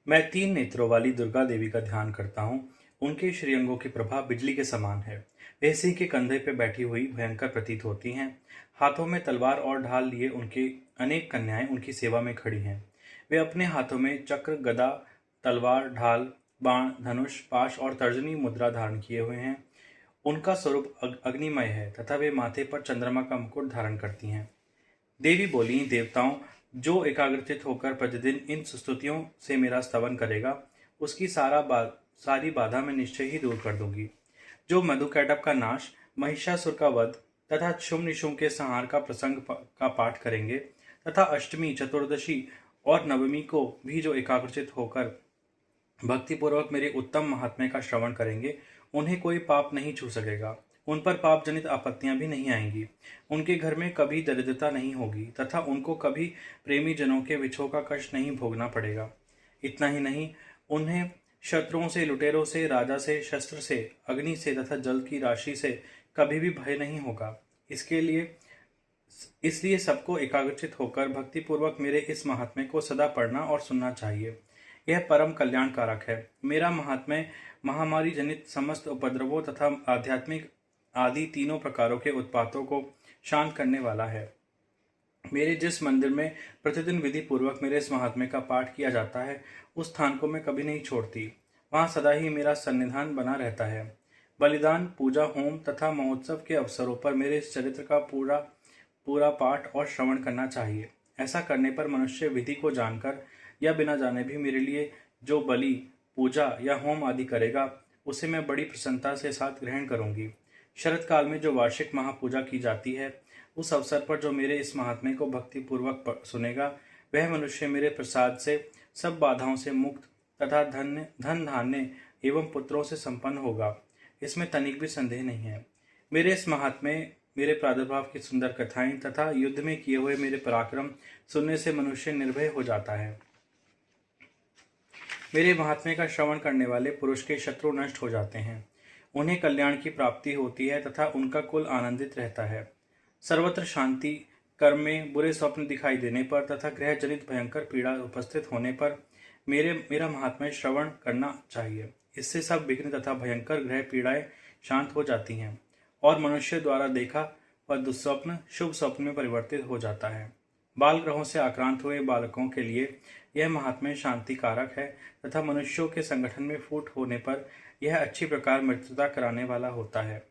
मैं 3 नेत्रों वाली दुर्गा देवी का ध्यान करता हूँ। उनके श्रीअंगों की प्रभा बिजली के समान है। वे सिंह के कंधे पे बैठी हुई भयंकर प्रतीत होती हैं। हाथों में तलवार और ढाल लिए उनके अनेक कन्याएं उनकी सेवा में खड़ी हैं। वे अपने हाथों में चक्र, गदा, तलवार, ढाल, बाण, धनुष, पाश और तर्जनी मुद्रा धारण किए हुए हैं। उनका स्वरूप अग्निमय है तथा वे माथे पर चंद्रमा का मुकुट धारण करती हैं। देवी बोली, देवताओं, जो एकाग्रचित होकर प्रतिदिन इन स्तुतियों से मेरा स्तवन करेगा, उसकी सारी बाधा मैं निश्चय ही दूर कर दूंगी। जो मधुकैटभ का नाश, महिषासुर का वध तथा शुम्भ निशुम्भ के संहार का का पाठ करेंगे तथा अष्टमी, चतुर्दशी और नवमी को भी जो एकाग्रचित होकर भक्तिपूर्वक मेरे उत्तम महात्म्य का श्रवण करेंगे, उन्हें कोई पाप नहीं छू सकेगा। उन पर पाप जनित आपत्तियां भी नहीं आएंगी। उनके घर में कभी दरिद्रता नहीं होगी तथा उनको कभी प्रेमी जनों के विछोह का कष्ट नहीं भोगना पड़ेगा। इतना ही नहीं, उन्हें शत्रुओं से, लुटेरों से, राजा से, शस्त्र से, अग्नि से तथा जल की राशि से कभी भी भय नहीं होगा। इसलिए सबको एकाग्रचित होकर भक्तिपूर्वक मेरे इस महात्म्य को सदा पढ़ना और सुनना चाहिए। यह परम कल्याण कारक है। मेरा महात्म्य महामारी जनित समस्त उपद्रवों तथा आध्यात्मिक आदि तीनों प्रकारों के उत्पातों को शांत करने वाला है। मेरे जिस मंदिर में प्रतिदिन विधि पूर्वक मेरे इस महात्म्य का पाठ किया जाता है, उस स्थान को मैं कभी नहीं छोड़ती। वहां सदा ही मेरा सन्निधान बना रहता है। बलिदान, पूजा, होम तथा महोत्सव के अवसरों पर मेरे इस चरित्र का पूरा पूरा पाठ और श्रवण करना चाहिए। ऐसा करने पर मनुष्य विधि को जानकर या बिना जाने भी मेरे लिए जो बलि, पूजा या होम आदि करेगा, उसे मैं बड़ी प्रसन्नता से साथ ग्रहण करूंगी। शरत काल में जो वार्षिक महापूजा की जाती है, उस अवसर पर जो मेरे इस महात्म्य को भक्तिपूर्वक सुनेगा, वह मनुष्य मेरे प्रसाद से सब बाधाओं से मुक्त तथा धन धान्य एवं पुत्रों से संपन्न होगा। इसमें तनिक भी संदेह नहीं है। मेरे इस महात्म्य, मेरे प्रादुर्भाव की सुंदर कथाएं तथा युद्ध में किए हुए मेरे पराक्रम सुनने से मनुष्य निर्भय हो जाता है। मेरे महात्म्य का श्रवण करने वाले पुरुष के शत्रु नष्ट हो जाते हैं। उन्हें कल्याण की प्राप्ति होती है तथा उनका कुल आनंदित रहता है। सर्वत्र शांति, कर्म में बुरे स्वप्न दिखाई देने पर तथा ग्रह जनित भयंकर पीड़ा उपस्थित होने पर मेरा महात्म्य श्रवण करना चाहिए। इससे सब विघ्न तथा भयंकर ग्रह पीड़ाएं शांत हो जाती हैं और मनुष्य द्वारा देखा वह दुस्वप्न शुभ स्वप्न में परिवर्तित हो जाता है। बाल ग्रहों से आक्रांत हुए बालकों के लिए यह महात्म्य शांति कारक है तथा मनुष्यों के संगठन में फूट होने पर यह अच्छी प्रकार मृत्युता कराने वाला होता है।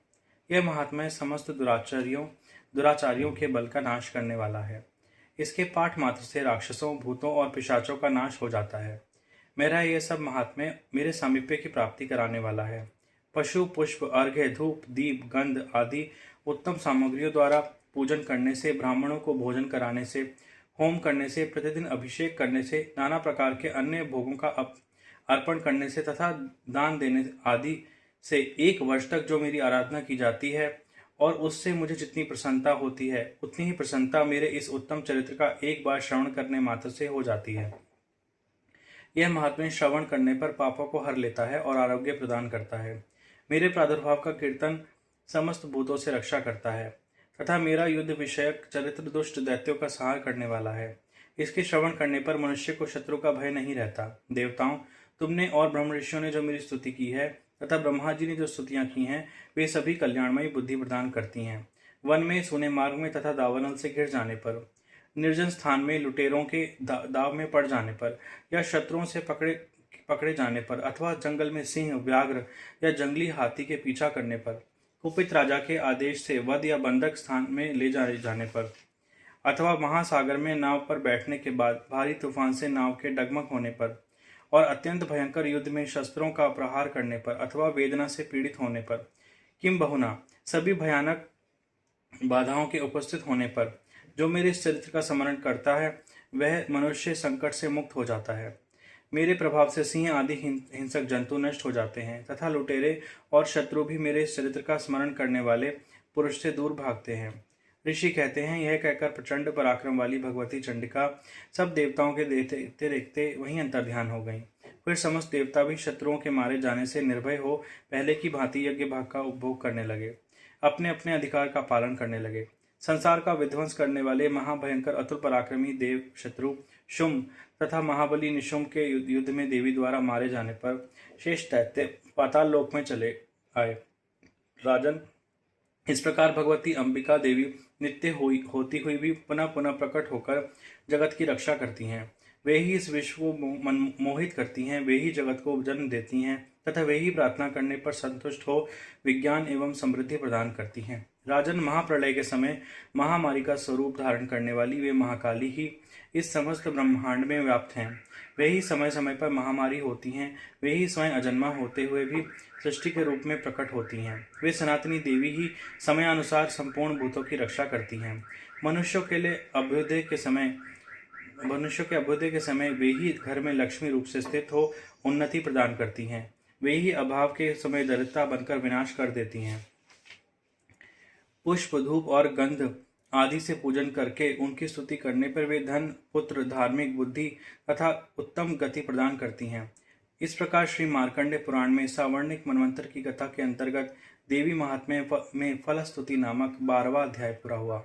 यह महात्म्य समस्त दुराचारियों के बल का नाश करने वाला है। इसके पाठ मात्र से राक्षसों, भूतों और पिशाचों का नाश हो जाता है। मेरा यह सब महात्म्य मेरे सामीप्य की प्राप्ति कराने वाला है। पशु, पुष्प, अर्घ्य, धूप, दीप, गंध आदि उत्तम सामग्रियों द्वारा पूजन करने से, ब्राह्मणों को भोजन कराने से, होम करने से, प्रतिदिन अभिषेक करने से, नाना प्रकार के अन्य भोगों का अर्पण करने से तथा दान देने आदि से 1 वर्ष तक जो मेरी आराधना की जाती है और उससे मुझे जितनी प्रसन्नता होती है, उतनी ही प्रसन्नता मेरे इस उत्तम चरित्र का एक बार श्रवण करने मात्र से हो जाती है। यह महात्म्य श्रवण करने पर पापों को हर लेता है और आरोग्य प्रदान करता है। मेरे प्रादुर्भाव का कीर्तन समस्त भूतों से रक्षा करता है तथा मेरा युद्ध विषयक चरित्र दुष्ट दैत्यों का संहार करने वाला है। इसके श्रवण करने पर मनुष्य को शत्रु का भय नहीं रहता। देवताओं, तुमने और ब्रह्म ऋषियों ने जो मेरी स्तुति की है तथा ब्रह्मा जी ने जो स्तुतियां की हैं, वे सभी कल्याणमयी बुद्धि प्रदान करती हैं। वन में, सूने मार्ग में तथा दावानल से घिर जाने पर, निर्जन स्थान में लुटेरों के दाव में पड़ जाने पर या शत्रुओं से पकड़े जाने पर अथवा जंगल में सिंह, व्याघ्र या जंगली हाथी के पीछा करने पर, कुपित राजा के आदेश से वध या बंधक स्थान में ले जाने पर, अथवा महासागर में नाव पर बैठने के बाद भारी तूफान से नाव के डगमग होने पर और अत्यंत भयंकर युद्ध में शस्त्रों का प्रहार करने पर अथवा वेदना से पीड़ित होने पर, किम बहुना सभी भयानक बाधाओं के उपस्थित होने पर जो मेरे इस चरित्र का स्मरण करता है, वह मनुष्य संकट से मुक्त हो जाता है। मेरे प्रभाव से सिंह आदि हिंसक जंतु नष्ट हो जाते हैं तथा लुटेरे और शत्रु भी मेरे इस चरित्र का स्मरण करने वाले पुरुष से दूर भागते हैं। ऋषि कहते हैं, यह कहकर प्रचंड पराक्रम वाली भगवती चंडिका सब देवताओं के देखते देखते वहीं अंतर्ध्यान हो गईं। फिर समस्त देवता भी शत्रुओं के मारे जाने से निर्भय हो पहले की भांति यज्ञ भाग का उपभोग करने लगे, अपने अपने अधिकार का पालन करने लगे। संसार का विध्वंस करने वाले महाभयंकर अतुल पराक्रमी देव शत्रु शुंभ तथा महाबली निशुंभ के युद्ध में देवी द्वारा मारे जाने पर शेष दैत्य पाताल लोक में चले आए। राजन, इस प्रकार भगवती अंबिका देवी नित्य होती हुई भी पुनः पुनः प्रकट होकर जगत की रक्षा करती हैं। वे ही इस विश्व को मोहित करती हैं, वे ही जगत को जन्म देती हैं तथा वे ही प्रार्थना करने पर संतुष्ट हो विज्ञान एवं समृद्धि प्रदान करती हैं। राजन, महाप्रलय के समय महामारी का स्वरूप धारण करने वाली वे महाकाली ही इस समस्त ब्रह्मांड में व्याप्त हैं। वे ही समय समय पर महामारी होती हैं, वे ही स्वयं अजन्मा होते हुए भी सृष्टि के रूप में प्रकट होती हैं। वे सनातनी देवी ही समयानुसार संपूर्ण भूतों की रक्षा करती हैं। मनुष्यों के अभ्युदय के समय वे ही घर में लक्ष्मी रूप से स्थित हो उन्नति प्रदान करती हैं। वे ही अभाव के समय दरिद्रता बनकर विनाश कर देती हैं। पुष्प, धूप और गंध आदि से पूजन करके उनकी स्तुति करने पर वे धन, पुत्र, धार्मिक बुद्धि तथा उत्तम गति प्रदान करती हैं। इस प्रकार श्री मार्कंडेय पुराण में सावर्णिक मनवंतर की कथा के अंतर्गत देवी महात्म्य में फलस्तुति नामक 12वां अध्याय पूरा हुआ।